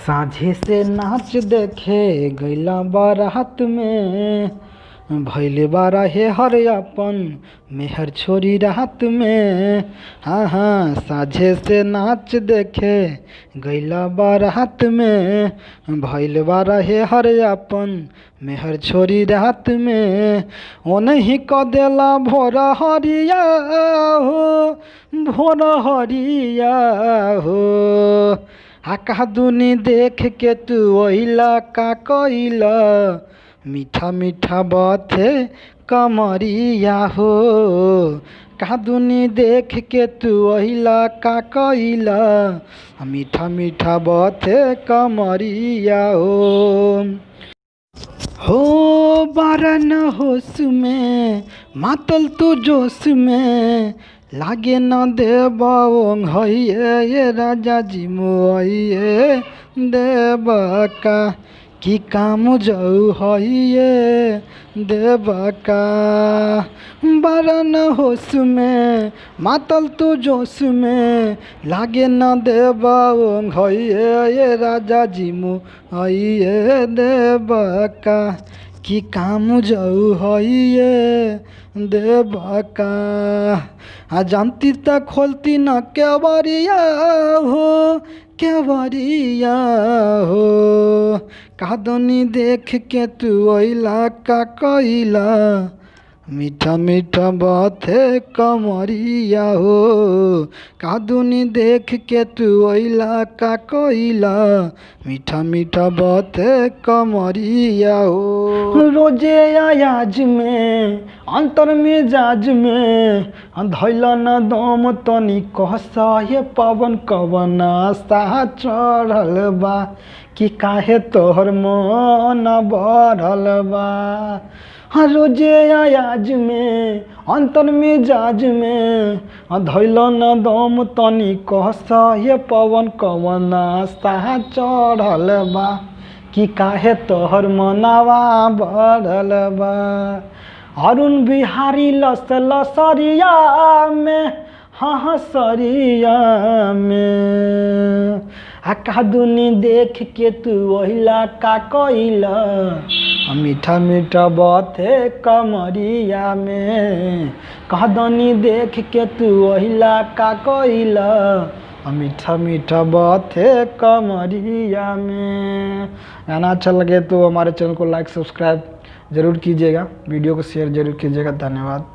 साझे से नाच देखे गैला बारात में, भैले बारा हे हर अपन मेहर छोरी रात में। हाँ हाँ, साझे से नाच देखे गैला बारात में, भैले बारा हे हर अपन मेहर छोरी रात में। ओ नहीं क देला भोर हरिया हो, भोर हरिया हो। आका दुनी देख के तू ओइला का कइला, मीठा मीठा बाते कमरिया हो। कादुनी देख के तू ओइला का कइला, मीठा मीठा बाते कमरिया हो बारन होश में मातल तू जोश में, लागे न देबा ओंघइए ये राजा जी मोइए देबा का, कि काम जाऊ हइए देबा का। बारन होश में मातल तू जोश में, लागे न देबा ओंघइए ये राजा जी मोइए देबा का, कि काम जाऊ हइए देबा का। आ जानती त खोलती न केवरिया हो, केवरिया हो। कादनी देख के तू ओइला का कइला, मीठा मीठा बाते कमरिया हो। कादुनी देख के तू ओइला का कइला, मीठा मीठा बाते कमरिया हो। रोजे आयाज में अंतर मिजाज में, धैला न दम तनी कहसा ये पवन कवन आशा चढ़ल बा, कि काहे तोहर मन बढ़ल बा। हाँ रोजे आयाज में अंतर मिजाज में, धैला न दम तनी कहसा ये पवन कवन आशा चढ़ल बा, कि काहे तोहर मनवा बढ़ल बा। अरुण बिहारी लस लसरिया में, हाँ हाँ सरिया में। कादुनी देख के तू ओइला का कइला, मीठा मीठा बाते कमरिया में। कादुनी देख के तू ओइला का कइला, मीठा मीठा बाते कमरिया में। गाना अच्छा लगे तो हमारे चैनल को लाइक सब्सक्राइब ज़रूर कीजिएगा, वीडियो को शेयर ज़रूर कीजिएगा। धन्यवाद।